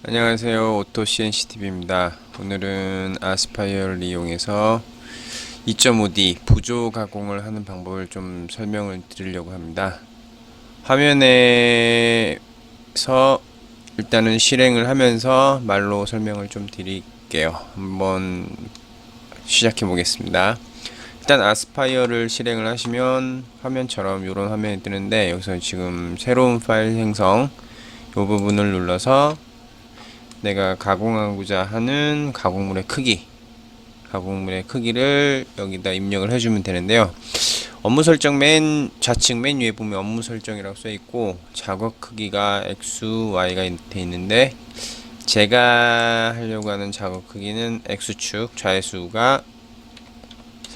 안녕하세요. 오토 CNCTV입니다. 오늘은 아스파이어를 이용해서 2.5D 부조 가공을 하는 방법을 좀 설명을 드리려고 합니다. 화면에서 일단은 실행을 하면서 말로 설명을 좀 드릴게요. 한번 시작해 보겠습니다. 일단 아스파이어를 실행을 하시면 화면처럼 이런 화면이 뜨는데, 여기서 지금 새로운 파일 생성 이 부분을 눌러서 내가 가공하고자 하는 가공물의 크기를 여기다 입력을 해주면 되는데요. 업무 설정 맨 좌측 맨 위에 보면 업무 설정이라고 써 있고, 작업 크기가 x, y가 돼 있는데, 제가 하려고 하는 작업 크기는 x축 좌회수가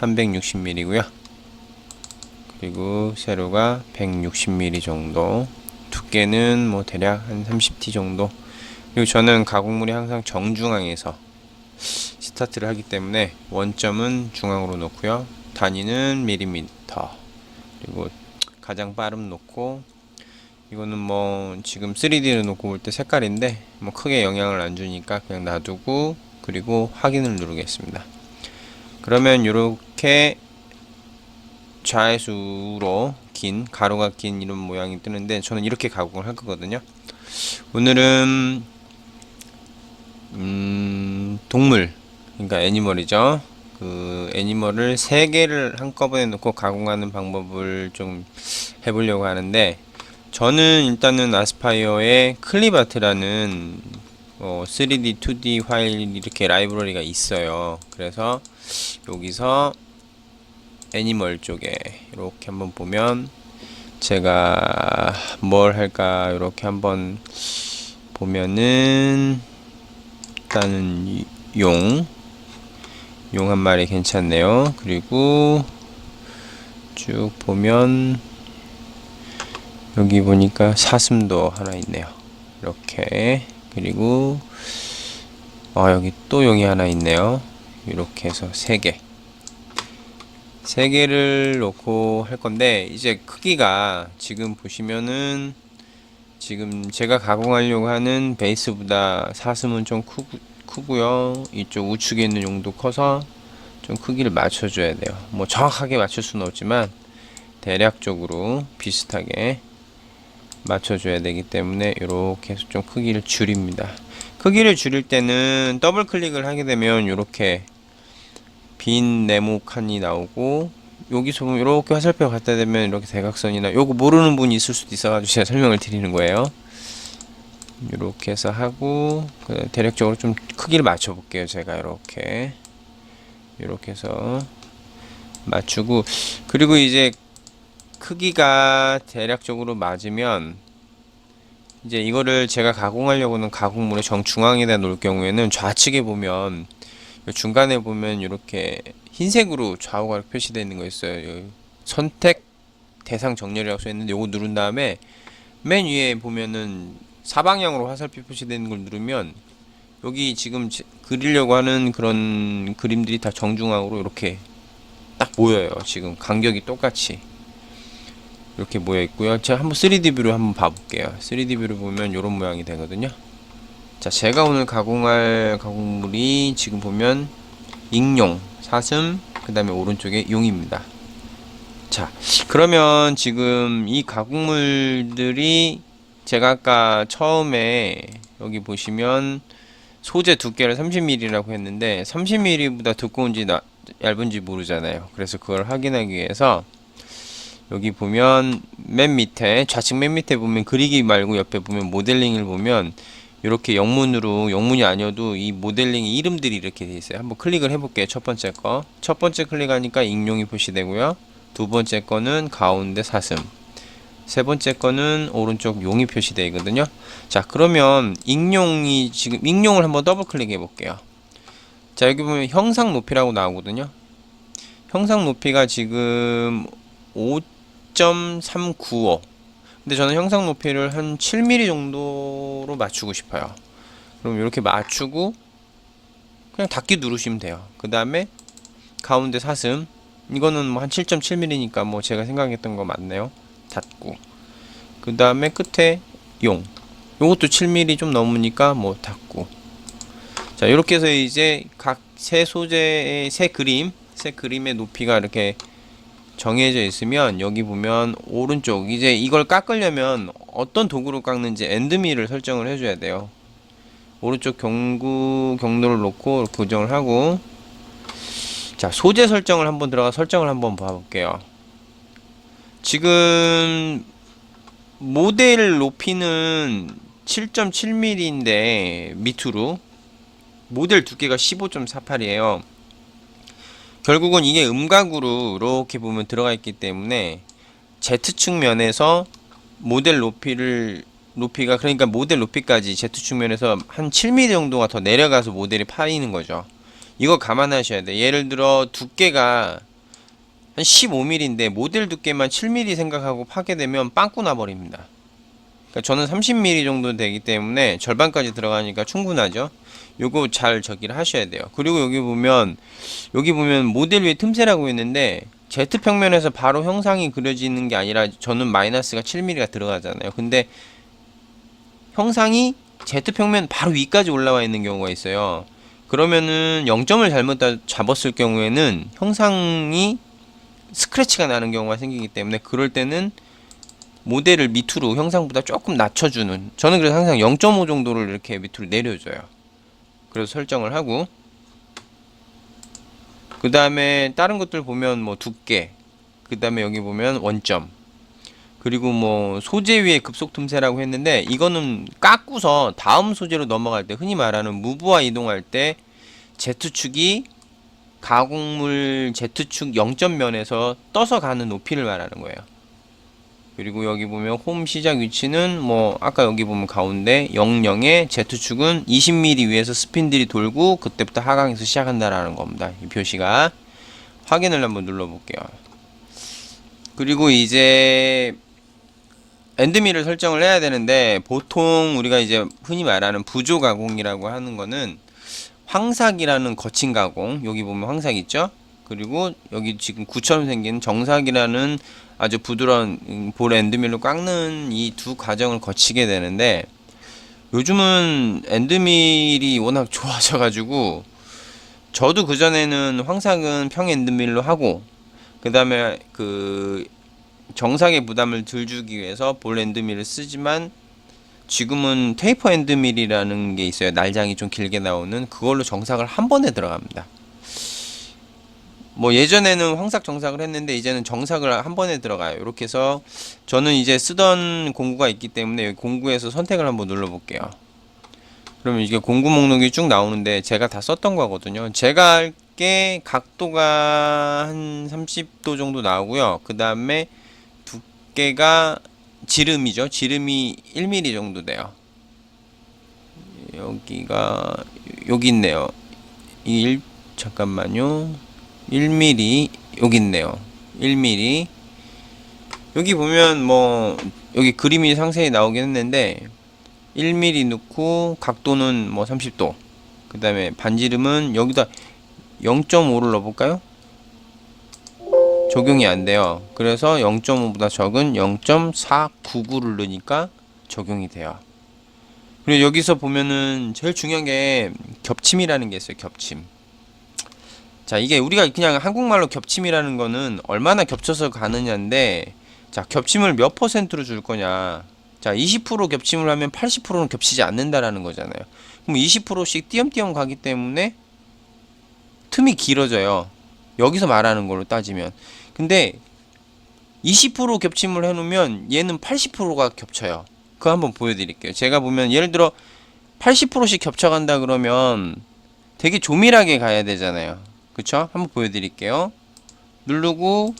360mm고요. 그리고 세로가 160mm 정도, 두께는 뭐 대략 한 30t 정도. 그리고 저는 가공물이 항상 정중앙에서 스타트를 하기 때문에 원점은 중앙으로 놓고요. 단위는 밀리미터. 그리고 가장 빠름 놓고, 이거는 뭐 지금 3D로 놓고 볼 때 색깔인데 뭐 크게 영향을 안 주니까 그냥 놔두고, 그리고 확인을 누르겠습니다. 그러면 이렇게 좌회수로 긴 가로가 긴 이런 모양이 뜨는데, 저는 이렇게 가공을 할 거거든요. 오늘은 동물, 그러니까 애니멀이죠. 그 애니멀을 3개를 한꺼번에 놓고 가공하는 방법을 좀 해보려고 하는데, 저는 일단은 아스파이어의 클립아트라는 3D, 2D 파일 이렇게 라이브러리가 있어요. 그래서 여기서 애니멀 쪽에 이렇게 한번 보면, 제가 뭘 할까 이렇게 한번 보면은, 일단은 용 한 마리 괜찮네요. 그리고 쭉 보면 여기 보니까 사슴도 하나 있네요. 이렇게. 그리고 여기 또 용이 하나 있네요. 이렇게 해서 3개를 놓고 할 건데, 이제 크기가 지금 보시면은, 지금 제가 가공하려고 하는 베이스보다 사슴은 좀 크고요. 이쪽 우측에 있는 용도 커서 좀 크기를 맞춰줘야 돼요. 뭐 정확하게 맞출 수는 없지만 대략적으로 비슷하게 맞춰줘야 되기 때문에 이렇게 해서 좀 크기를 줄입니다. 크기를 줄일 때는 더블 클릭을 하게 되면 이렇게 빈 네모칸이 나오고, 여기서 보면 이렇게 화살표 갖다 대면 이렇게 대각선이나, 요거 모르는 분이 있을 수도 있어가지고 제가 설명을 드리는 거예요. 이렇게 해서 하고, 대략적으로 좀 크기를 맞춰 볼게요. 제가 이렇게 해서 맞추고, 그리고 이제 크기가 대략적으로 맞으면, 이제 이거를 제가 가공하려고는 가공물의 정중앙에다 놓을 경우에는 좌측에 보면, 중간에 보면 이렇게 흰색으로 좌우가 표시되어 있는 거 있어요. 선택 대상 정렬이라고 써 있는데, 요거 누른 다음에 맨 위에 보면은 사방향으로 화살표 표시되는 걸 누르면, 여기 지금 그리려고 하는 그런 그림들이 다 정중앙으로 이렇게 딱 모여요. 지금 간격이 똑같이 이렇게 모여 있고요. 제가 한번 3D 뷰로 한번 봐볼게요. 3D 뷰를 보면 이런 모양이 되거든요. 자, 제가 오늘 가공할 가공물이 지금 보면 익룡, 사슴, 그 다음에 오른쪽에 용입니다. 자, 그러면 지금 이 가공물들이, 제가 아까 처음에 여기 보시면 소재 두께를 30mm라고 했는데, 30mm보다 두꺼운지 얇은지 모르잖아요. 그래서 그걸 확인하기 위해서 여기 보면 맨 밑에, 좌측 맨 밑에 보면 그리기 말고 옆에 보면 모델링을 보면, 이렇게 영문이 아니어도 이 모델링 이름들이 이렇게 돼 있어요. 한번 클릭을 해볼게요. 첫 번째 거. 첫 번째 클릭하니까 익룡이 표시되고요. 두 번째 거는 가운데 사슴. 세 번째 거는 오른쪽 용이 표시되어 있거든요. 자, 그러면 지금 익룡을 한번 더블 클릭해 볼게요. 자, 여기 보면 형상 높이라고 나오거든요. 형상 높이가 지금 5.395. 근데 저는 형상 높이를 한 7mm 정도로 맞추고 싶어요. 그럼 이렇게 맞추고 그냥 닫기 누르시면 돼요. 그 다음에 가운데 사슴, 이거는 뭐 한 7.7mm니까 뭐 제가 생각했던 거 맞네요. 닫고, 그 다음에 끝에 용, 요것도 7mm 좀 넘으니까 뭐 닫고. 자, 이렇게 해서 이제 각 새 소재의 새 그림의 높이가 이렇게 정해져 있으면, 여기 보면 오른쪽 이제 이걸 깎으려면 어떤 도구로 깎는지 엔드밀을 설정을 해줘야 돼요. 오른쪽 경도를 놓고 고정을 하고, 자, 소재 설정을 한번 들어가 설정을 한번 봐볼게요. 지금 모델 높이는 7.7mm인데 밑으로 모델 두께가 15.48이에요. 결국은 이게 음각으로 이렇게 보면 들어가 있기 때문에 Z축 면에서 모델 높이가, 그러니까 모델 높이까지 Z축 면에서 한 7mm 정도가 더 내려가서 모델이 파이는 거죠. 이거 감안하셔야 돼. 예를 들어 두께가 한 15mm인데 모델 두께만 7mm 생각하고 파게 되면 빵꾸 나버립니다. 그러니까 저는 30mm 정도 되기 때문에 절반까지 들어가니까 충분하죠. 요거 잘 저기를 하셔야 돼요. 그리고 여기 보면 모델 위에 틈새라고 있는데 Z평면에서 바로 형상이 그려지는 게 아니라 저는 마이너스가 7mm가 들어가잖아요. 근데 형상이 Z평면 바로 위까지 올라와 있는 경우가 있어요. 그러면은 0점을 잘못 잡았을 경우에는 형상이 스크래치가 나는 경우가 생기기 때문에, 그럴 때는 모델을 밑으로 형상보다 조금 낮춰주는, 저는 그래서 항상 0.5 정도를 이렇게 밑으로 내려줘요. 그래서 설정을 하고, 그 다음에 다른 것들 보면 뭐 두께, 그 다음에 여기 보면 원점, 그리고 뭐 소재 위에 급속 틈새라고 했는데, 이거는 깎고서 다음 소재로 넘어갈 때, 흔히 말하는 무브와 이동할 때 Z축이 가공물 Z축 0점면에서 떠서 가는 높이를 말하는 거예요. 그리고 여기 보면 홈 시작 위치는 뭐 아까 여기 보면 가운데 00에 Z축은 20mm 위에서 스핀들이 돌고 그때부터 하강에서 시작한다라는 겁니다. 이 표시가. 확인을 한번 눌러볼게요. 그리고 이제 엔드밀을 설정을 해야 되는데, 보통 우리가 이제 흔히 말하는 부조 가공이라고 하는 거는 황삭이라는 거친 가공, 여기 보면 황삭 있죠? 그리고 여기 지금 구처럼 생긴 정삭이라는 아주 부드러운 볼 엔드밀로 깎는 이 두 과정을 거치게 되는데, 요즘은 엔드밀이 워낙 좋아져 가지고 저도 그전에는 황삭은 평 엔드밀로 하고, 그 다음에 그 정삭의 부담을 덜 주기 위해서 볼 엔드밀을 쓰지만, 지금은 테이퍼 엔드밀이라는 게 있어요. 날장이 좀 길게 나오는 그걸로 정삭을 한 번에 들어갑니다. 뭐 예전에는 황삭 정삭을 했는데 이제는 정삭을 한 번에 들어가요. 이렇게 해서 저는 이제 쓰던 공구가 있기 때문에 여기 공구에서 선택을 한번 눌러볼게요. 그러면 이게 공구 목록이 쭉 나오는데 제가 다 썼던 거거든요. 제가 할 게 각도가 한 30도 정도 나오고요. 그 다음에 두께가 지름이죠. 지름이 1mm 정도 돼요. 여기 있네요. 잠깐만요. 1mm 여기 있네요. 1mm. 여기 보면 뭐 여기 그림이 상세히 나오긴 했는데 1mm 넣고 각도는 뭐 30도. 그 다음에 반지름은 여기다 0.5를 넣어볼까요? 적용이 안 돼요. 그래서 0.5보다 적은 0.499를 넣으니까 적용이 돼요. 그리고 여기서 보면은 제일 중요한 게 겹침이라는 게 있어요. 겹침. 자, 이게 우리가 그냥 한국말로 겹침이라는 거는 얼마나 겹쳐서 가느냐인데, 자, 겹침을 몇 퍼센트로 줄 거냐. 자, 20% 겹침을 하면 80%는 겹치지 않는다라는 거잖아요. 그럼 20%씩 띄엄띄엄 가기 때문에 틈이 길어져요. 여기서 말하는 걸로 따지면. 근데 20% 겹침을 해놓으면 얘는 80%가 겹쳐요. 그거 한번 보여드릴게요. 제가 보면 예를 들어 80%씩 겹쳐간다 그러면 되게 조밀하게 가야 되잖아요. 그쵸? 한번 보여드릴게요. 누르고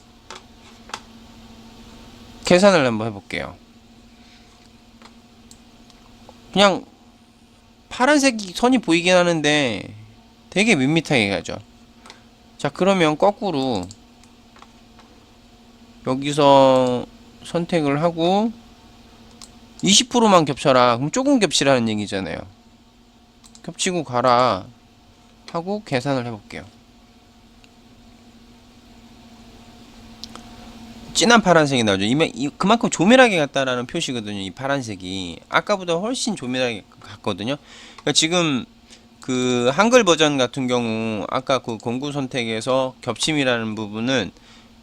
계산을 한번 해볼게요. 그냥 파란색 선이 보이긴 하는데 되게 밋밋하게 가죠. 자, 그러면 거꾸로 여기서 선택을 하고 20%만 겹쳐라. 그럼 조금 겹치라는 얘기잖아요. 겹치고 가라 하고 계산을 해볼게요. 진한 파란색이 나오죠. 그만큼 조밀하게 갔다라는 표시거든요. 이 파란색이 아까보다 훨씬 조밀하게 갔거든요. 그러니까 지금 그 한글 버전 같은 경우 아까 그 공구 선택에서 겹침이라는 부분은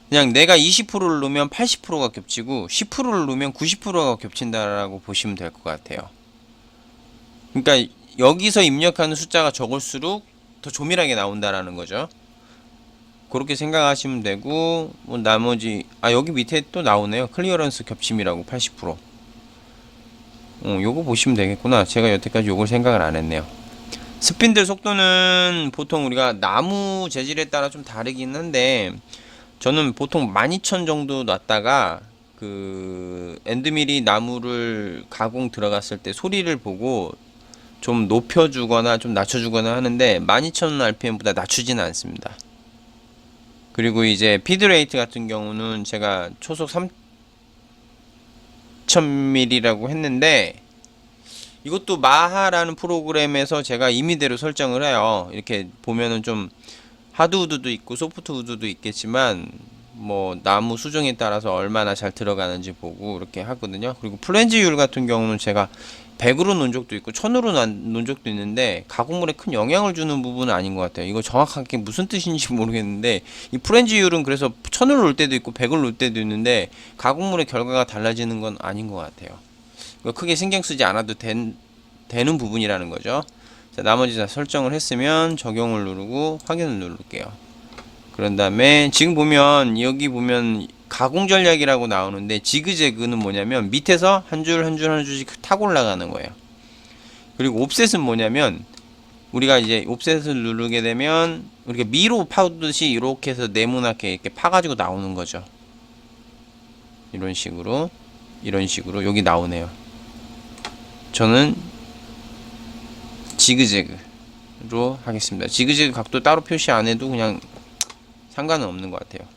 그냥 내가 20%를 놓으면 80%가 겹치고 10%를 놓으면 90%가 겹친다라고 보시면 될 것 같아요. 그러니까 여기서 입력하는 숫자가 적을수록 더 조밀하게 나온다라는 거죠. 그렇게 생각하시면 되고 뭐 나머지 여기 밑에 또 나오네요. 클리어런스 겹침이라고 80%. 요거 보시면 되겠구나. 제가 여태까지 요걸 생각을 안 했네요. 스핀들 속도는 보통 우리가 나무 재질에 따라 좀 다르긴 한데 저는 보통 12,000 정도 놨다가 그 엔드밀이 나무를 가공 들어갔을 때 소리를 보고 좀 높여주거나 좀 낮춰주거나 하는데 12,000rpm보다 낮추지는 않습니다. 그리고 이제 피드레이트 같은 경우는 제가 초속 3000mm라고 했는데 이것도 마하라는 프로그램에서 제가 임의대로 설정을 해요. 이렇게 보면은 좀 하드우드도 있고 소프트우드도 있겠지만 뭐 나무 수종에 따라서 얼마나 잘 들어가는지 보고 이렇게 하거든요. 그리고 플랜지율 같은 경우는 제가 100으로 놓은 적도 있고 1000으로 놓은 적도 있는데 가공물에 큰 영향을 주는 부분은 아닌 것 같아요. 이거 정확하게 무슨 뜻인지 모르겠는데 이 플랜지율은 그래서 1000으로 놓을 때도 있고 100을 놓을 때도 있는데 가공물의 결과가 달라지는 건 아닌 것 같아요. 크게 신경 쓰지 않아도 되는 부분이라는 거죠. 자, 나머지 다 설정을 했으면 적용을 누르고 확인을 누를게요. 그런 다음에 지금 보면 여기 보면 가공 전략이라고 나오는데 지그재그는 뭐냐면 밑에서 한 줄 한 줄 한 줄씩 타고 올라가는 거예요. 그리고 옵셋은 뭐냐면 우리가 이제 옵셋을 누르게 되면 우리가 미로 파듯이 이렇게 해서 네모나게 이렇게 파가지고 나오는 거죠. 이런 식으로 여기 나오네요. 저는 지그재그로 하겠습니다. 지그재그 각도 따로 표시 안 해도 그냥 상관은 없는 것 같아요.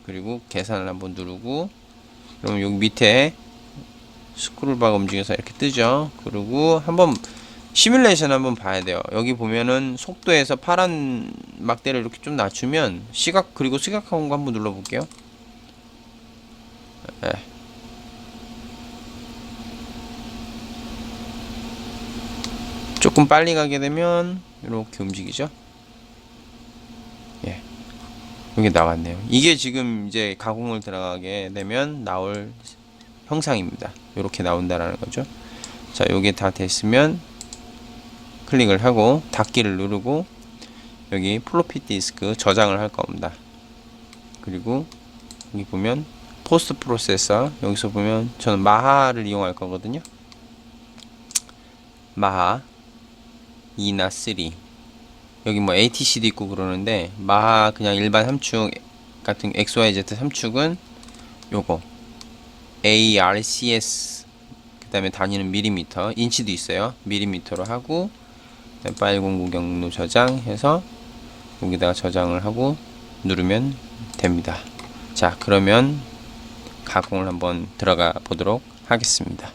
그리고 계산을 한번 누르고 그러면 여기 밑에 스크롤바가 움직여서 이렇게 뜨죠. 그리고 한번 시뮬레이션 한번 봐야 돼요. 여기 보면은 속도에서 파란 막대를 이렇게 좀 낮추면 그리고 시각화공 한번 눌러볼게요. 네. 조금 빨리 가게 되면 이렇게 움직이죠. 예. 여기 나왔네요. 이게 지금 이제 가공을 들어가게 되면 나올 형상입니다. 이렇게 나온다라는 거죠. 자, 요게 다 됐으면 클릭을 하고 닫기를 누르고 여기 플로피 디스크 저장을 할 겁니다. 그리고 여기 보면 포스트 프로세서 여기서 보면 저는 마하를 이용할 거거든요. 마하 2나 3 여기 뭐 ATC도 있고 그러는데 마하 그냥 일반 3축 같은 XYZ 3축은 요거 ARCS 그 다음에 단위는 밀리미터 인치도 있어요. 밀리미터로 하고 파일 공구 경로 저장해서 여기다가 저장을 하고 누르면 됩니다. 자, 그러면 가공을 한번 들어가 보도록 하겠습니다.